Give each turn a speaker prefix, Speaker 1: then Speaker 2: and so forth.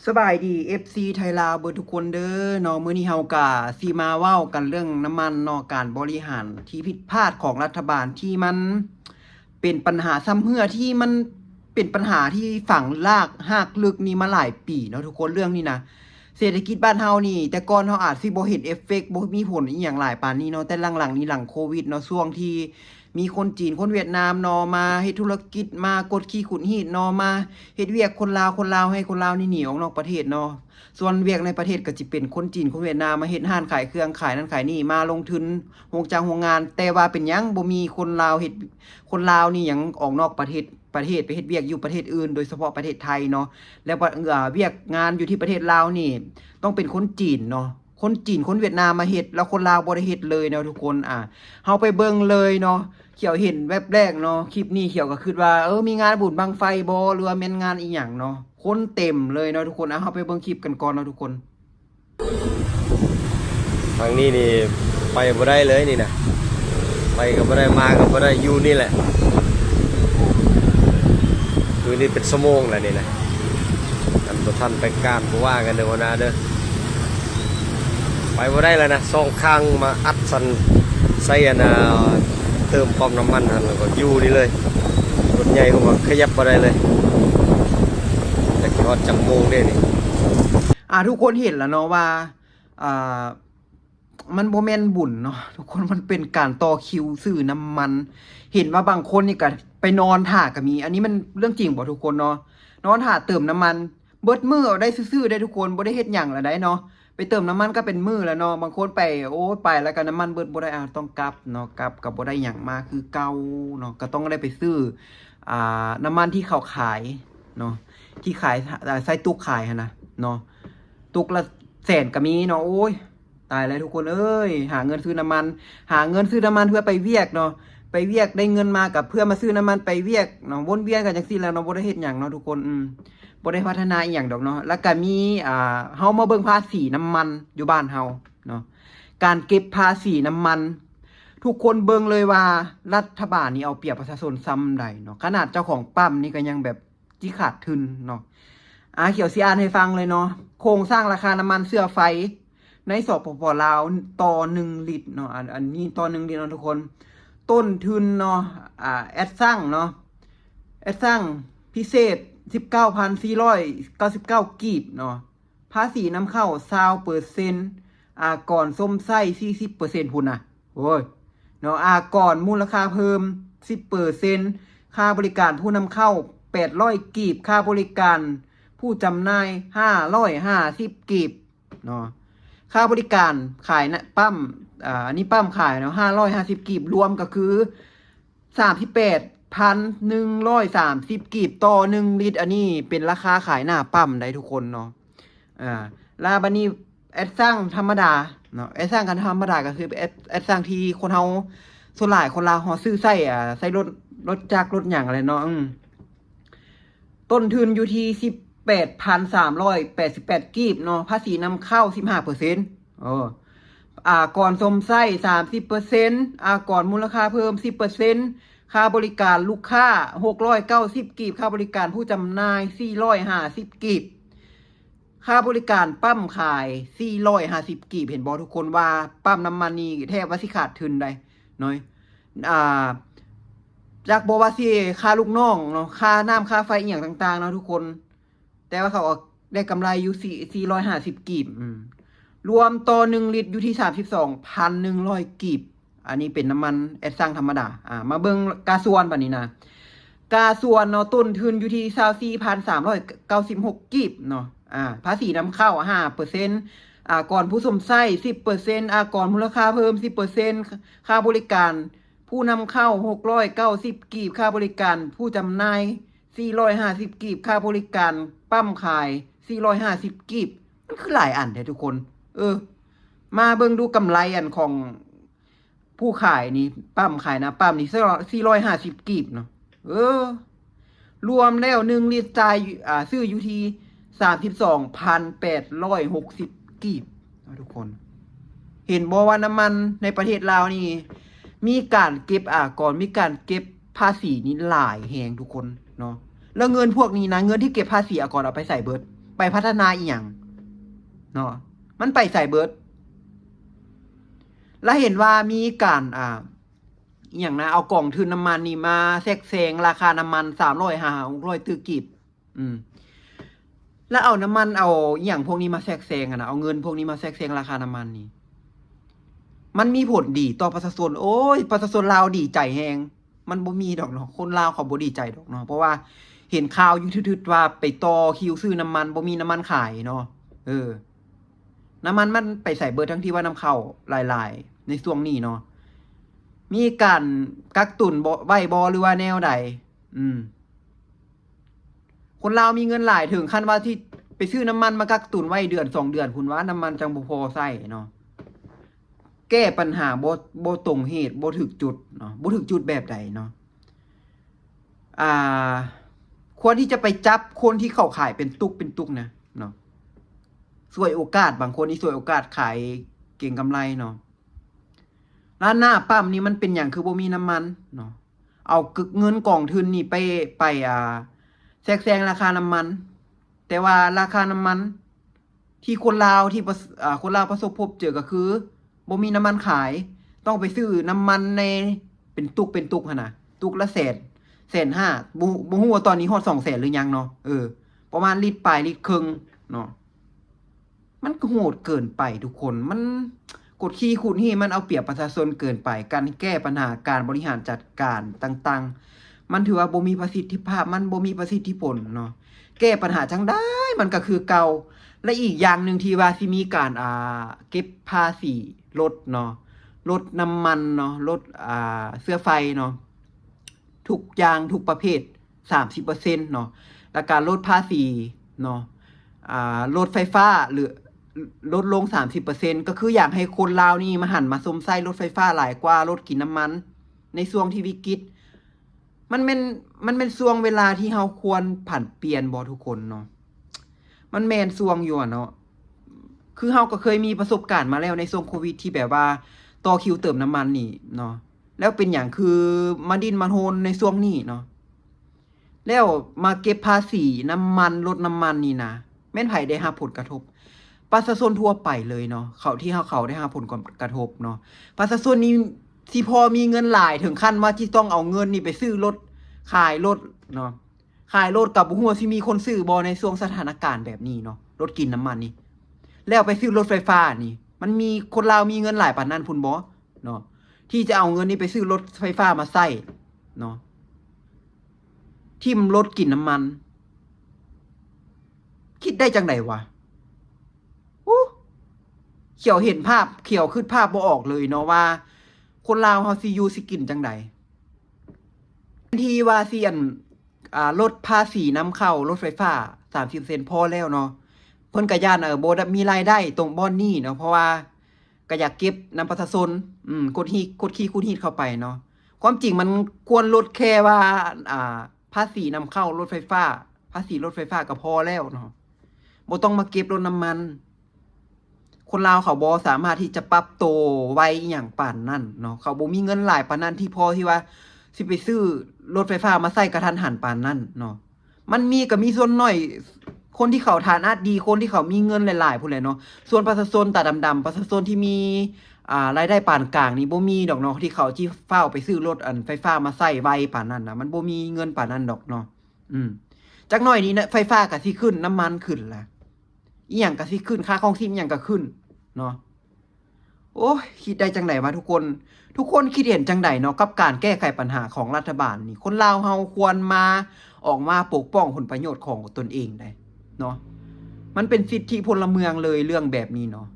Speaker 1: สบายดี FC ไทยลาวเบิดทุกคนเด้อเนาะมื้อนี้เฮากะสิมาเว้ากันเรื่องน้ำมันเนาะการบริหารที่ผิดพลาดของรัฐบาลที่มันเป็นปัญหาซ้ำเหือที่มันเป็นปัญหาที่ฝังรากลึกนี่มาหลายปีเนาะทุกคนเรื่องนี้นะเศรษฐกิจบ้านเฮานี่แต่ก่อนเฮาอาจสิบ่เห็นเอฟเฟกต์บ่มีผลอีหยังหลายปานนี้เนาะแต่หลังๆนี้หลังโควิดเนาะช่วงที่มีคนจีนคนเวียดนามเนาะมาเฮ็ดธุรกิจมากดขี่ขุดหีดเนาะมาเฮ็ดเวียกคนลาวให้คนลาวนี่หนีออกนอกประเทศเนาะส่วนเวียกในประเทศก็สิเป็นคนจีนคนเวียดนามมาเฮ็ดร้านขายเครื่องขายนั่นขายนี่มาลงทุนโรงงานแต่ว่าเป็นหยังบ่มีคนลาวเฮ็ดคนลาวนี่หยังออกนอกประเทศไปเฮ็ดเวียกอยู่ประเทศอื่นโดยเฉพาะประเทศไทยเนาะแล้วเวียกงานอยู่ที่ประเทศลาวนี่ต้องเป็นคนจีนเนาะคนจีนคนเวียดนามมาเฮ็ดแล้วคนลาวบ่ได้เฮ็ดเลยเนาะทุกคนเฮาไปเบิ่งเลยเนาะเขียวเห็นแวบแรกเนาะคลิปนี้เขียวก็คิดว่ามีงานบุญบังไฟบ่หรือว่าแม่นงานอีหยังเนาะคนเต็มเลยเนาะทุกคนเฮาไปเบิ่งคลิปกันก่อนเนาะทุกคน
Speaker 2: ทางนี้นี่ไปบ่ได้เลยนี่นะไปก็บ่ได้มาก็บ่ได้อยู่นี่แหละคือนี่เป็นชั่วโมงแล้วนี่นะกันบ่ทันไปการบ่ว่ากันเด้อหัวหน้าเด้อไปบ่ได้แล้วนะ2ครั้งมาอัดสันใส่เติมปั๊มน้ำมันหั่นแล้วก็อยู่นี่เลยรถใหญ่ก็ขยับบ่ได้เลยแต่กี่ฮอดจังโมงเด้นี่
Speaker 1: ทุกคนเห็นแล้วเนาะว่ามันบ่แม่นบุญเนาะทุกคนมันเป็นการต่อคิวซื้อน้ำมันเห็นว่าบางคนนี่ก็ไปนอนท่าก็มีอันนี้มันเรื่องจริงบ่ทุกคนเนาะนอนท่าเติมน้ำมันเบิดมื้อเอาได้ซื่อๆได้ทุกคนบ่ได้เฮ็ดหยังละได้เนาะไปเติมน้ำมันก็เป็นมื้อแล้วเนาะบางคนไปไปแล้วก็น้ำมันเบิดบ่ได้ต้องกลับเนาะกลับก็บ่ได้หยังมาคือเก่าเนาะก็ต้องได้ไปซื้อน้ำมันที่เขาขายเนาะที่ขายใส่ตุกขายหั่นนะเนาะตุกละแสนก็มีเนาะโอ้ยตายแล้วทุกคนหาเงินซื้อน้ำมันเพื่อไปเวียกเนาะไปเวียกได้เงินมากับเพื่อมาซื้อน้ำมันไปเวียกเนาะวนเวียนกันจังซี่แล้วเนาะบ่ได้เฮ็ดหยังเนาะทุกคนบ่ได้พัฒนาอีหยังดอกเนาะแล้วก็มีเฮามาเบิ่งภาษีน้ำมันอยู่บ้านเฮาเนาะการเก็บภาษีน้ำมัน ทุกคนเบิ่งเลยว่ารัฐบาลนี่เอาเปรียบประชาชนซ้ำใดเนาะขนาดเจ้าของปั๊มนี่ก็ยังแบบจิขาดทุนเนาะเขียวสิอ่านให้ฟังเลยเนาะโครงสร้างราคาน้ำมันเสื้อไฟในสปป.ลาวต่อ1ลิตรเนาะอันนี้ต่อ1ลิตรเนาะทุกคนต้นทุนเนาะแอดซังเนาะแอดซังพิเศษ 19,499 กีบเนาะภาษีนำเข้า 20%ก่อนส้มไส้ 40% พุ่นน่ะโอ้ยเนาะก่อนมูลค่าเพิ่ม 10% ค่าบริการผู้นำเข้า800กีบค่าบริการผู้จำหน่าย550กีบเนาะค่าบริการขายนะปั๊มอันนี้ปั๊มขายเนาะ550กีบรวมก็คือ38,130กีบต่อ1ลิตรอันนี้เป็นราคาขายหน้าปั๊มได้ทุกคนเนาะลาบันนี้แอดซังธรรมดาเนาะแอดซังกันธรรมดาก็คือแอดซังที่คนเฮาส่วนหลายคนลาวเฮาซื้อใส่รถจักรรถหยังอะไรเนาะต้นทุนอยู่ที่18,388กีบเนาะภาษีนำเข้า 15% ก่อนสมไส้ 30% ก่อนมูลค่าเพิ่ม 10% ค่าบริการลูกค้า690กีบค่าบริการผู้จำหน่าย450กีบค่าบริการปั๊มขาย450กีบเห็นบ่ทุกคนว่าปั๊มน้ำมันนี่แทบว่าสิขาดทุนได้น้อยจากบ่ว่าสิค่าลูกน้องเนาะค่าน้ำค่าไฟอีหยังต่างๆเนาะทุกคนแต่ว่าเขาได้กำไรอยู่450กีบรวมต่อ1ลิตรอยู่ที่ 32,100 กีบอันนี้เป็นน้ำมันแอดซังธรรมดามาเบิ่งกาส่วนบัดนี้นะกาส่วนเนาะต้นทุนอยู่ที่ 24,396 กีบเนาะภาษีนำเข้า 5% ก่อนผู้สมไส้ 10% ก่อนมูลค่าเพิ่ม 10% ค่าบริการผู้นำเข้า690กีบค่าบริการผู้จำหน่าย450กีบค่าบริการปั๊มขาย450กีบมันคือหลายอันแท้ทุกคนมาเบิ่งดูกำไรอันของผู้ขายนี่ปั๊มขายนะปั๊มนี่450กีบเนาะรวมแล้ว1ลิตรจ่ายซื้ออยู่ที่ 32,860 กีบทุกคนเห็นบ่ว่าน้ำมันในประเทศลาวนี่มีการเก็บก่อนมีการเก็บภาษีนี่หลายแฮงทุกคนเนาะแล้วเงินพวกนี้นะเงินที่เก็บภาษีก่อนเอาไปใส่เบิด ไปพัฒนาอีหยังเนาะมันไปใส่เบิดแล้วเห็นว่ามีการอหย่างนะเอากล่องทุนน้ำมันนี่มาแทรกแซงราคาน้ำมัน300-500ตื้อกีบแล้วเอาน้ำมันเอาอย่างพวกนี้มาแทรกแซงนะเอาเงินพวกนี้มาแทรกแซงราคาน้ำมันนี่มันมีผลดีต่อประชาชนโอ้ยประชาชนลาวดีใจแฮงมันบ่มีดอกเนาะคนลาวเขาบ่ดีใจดอกเนาะเพราะว่าเห็นข่าวอยู่ทึดๆว่าไปต่อคิวซื้อน้ำมันบ่มีน้ำมันขายเนาะน้ำมันมันไปใส่เบิดทั้งที่ว่าน้ำเข้าหลายๆในช่วงนี้เนาะมีการกักตุนบ่ไว้บ่หรือว่าแนวใดคนลาวมีเงินหลายถึงขั้นว่าที่ไปซื้อน้ำมันมากักตุนไว้เดือน2 เดือนคุณว่าน้ำมันจังบ่พอใช้เนาะแก้ปัญหาบ่ตรงเหตุบ่ถึกจุดเนาะบ่ถึกจุดแบบใดเนาะควรที่จะไปจับคนที่เขาขายเป็นตุกนะเนาะสวยโอกาสบางคนนี่สวยโอกาสขายเก่งกำไรเนาะร้านหน้าปั๊มนี่มันเป็นอย่างคือบ่มีน้ำมันเนาะเอาเงินกองทุนนี่ไปแทรกแซงราคาน้ำมันแต่ว่าราคาน้ำมันที่คนลาวที่คนลาวประสบพบเจอก็คือบ่มีน้ำมันขายต้องไปซื้อน้ำมันในเป็นตุกหั่นน่ะตุกละ150,000บ่ฮู้ว่าตอนนี้ฮอด200,000หรือยังเนาะประมาณลิตรปลายลิตรครึ่งเนาะมันก็โหดเกินไปทุกคนมันกดขี่ขุดที่มันเอาเปรียบประชาชนเกินไปการแก้ปัญหาการบริหารจัดการต่างๆมันถือว่าบ่มีประสิทธิภาพมันบ่มีประสิทธิผลเนาะแก้ปัญหาจังได้มันก็คือเก่าและอีกอย่างหนึ่งที่ว่าสิมีการเก็บภาษีลดเนาะลดน้ำมันเนาะลดเสื้อไฟเนาะทุกอย่างทุกประเภท 30% เนาะและการลดภาษีเนาะลดไฟฟ้าหรือลดลง 30% ก็คืออยากให้คนลาวนี่มาหันมาสมไส้รถไฟฟ้าหลายกว่ารถกินน้ำมันในช่วงที่วิกฤตมันเป็นช่วงเวลาที่เฮาควรผันเปลี่ยนบ่ทุกคนเนาะมันแม่นช่วงอยู่เนาะคือเฮาก็เคยมีประสบการณ์มาแล้วในช่วงโควิดที่แบบว่าต่อคิวเติมน้ำมันนี่เนาะแล้วเป็นอย่างคือมาดิ้นมาโหนในช่วงนี้เนาะแล้วมาเก็บภาษีน้ำมันลดน้ำมันนี่นะแม่นไผได้รับผลกระทบประชาชนทั่วไปเลยเนาะเขาได้รับผลกระทบเนาะประชาชนนี้ที่พอมีเงินหลายถึงขั้นว่าที่ต้องเอาเงินนี่ไปซื้อรถขายรถเนาะขายรถกับบ่ฮู้ว่าสิมีคนซื้อบ่ในช่วงสถานการณ์แบบนี้เนาะรถกินน้ำมันนี่แล้วไปซื้อรถไฟฟ้านี่มันมีคนลาวมีเงินหลายปานนั้นพุ่นบ่เนาะที่จะเอาเงินนี้ไปซื้อรถไฟฟ้ามาใช้เนาะทิ่มรถกินน้ำมันคิดได้จังไดวะเขียวเห็นภาพเขียวขึ้นภาพบ่ออกเลยเนาะว่าคนลาวเฮาสิอยู่สิกินจังไดที่ว่าสิลดภาษีนำเข้ารถไฟฟ้า30%พอแล้วเนาะเพิ่นก็ย่านบ่ได้มีรายได้ตรงบ่อนนี้เนาะเพราะว่าก็อยากเก็บนำประชาชนกดขี้คูดฮีดเข้าไปเนาะความจริงมันควรลดแค่ว่าภาษีนำเข้ารถไฟฟ้าภาษีรถไฟฟ้าก็พอแล้วเนาะบ่ต้องมาเก็บรถน้ำมันคนลาวเขาบ่สามารถที่จะปรับโตไวอหย่างปานนั้นเนาะเขาบ่มีเงินหลายปานนั้นที่พอที่ว่าสิไปซื้อรถไฟฟ้ามาใช้กระทันหันปานนั้นเนาะมันมีก็มีส่วนน้อยคนที่เขาฐานะดีคนที่เขามีเงินหลายๆพุ่นแหละเนาะส่วนประชาชนตาดำๆประชาชนที่มีรายได้ปานกลางนี่บ่มีดอกเนาะที่เขาที่เฝ้าไปซื้อรถไฟฟ้ามาใช้ไวปานนั้นน่ะมันบ่มีเงินปานนั้นดอกเนาะจักหน่อยนี้นะไฟฟ้าก็สิขึ้นน้ำมันขึ้นล่ะอีหยังก็สิขึ้นค่าครองชีพอีหยังก็ขึ้นเนาะโอ้ยคิดได้จังไดวะทุกคนคิดเห็นจังไดเนาะกับการแก้ไขปัญหาของรัฐบาลนี่คนลาวเฮาควรมาออกมาปกป้องผลประโยชน์ของตนเองได้เนาะมันเป็นสิทธิพลเมืองเลยเรื่องแบบนี้เนาะ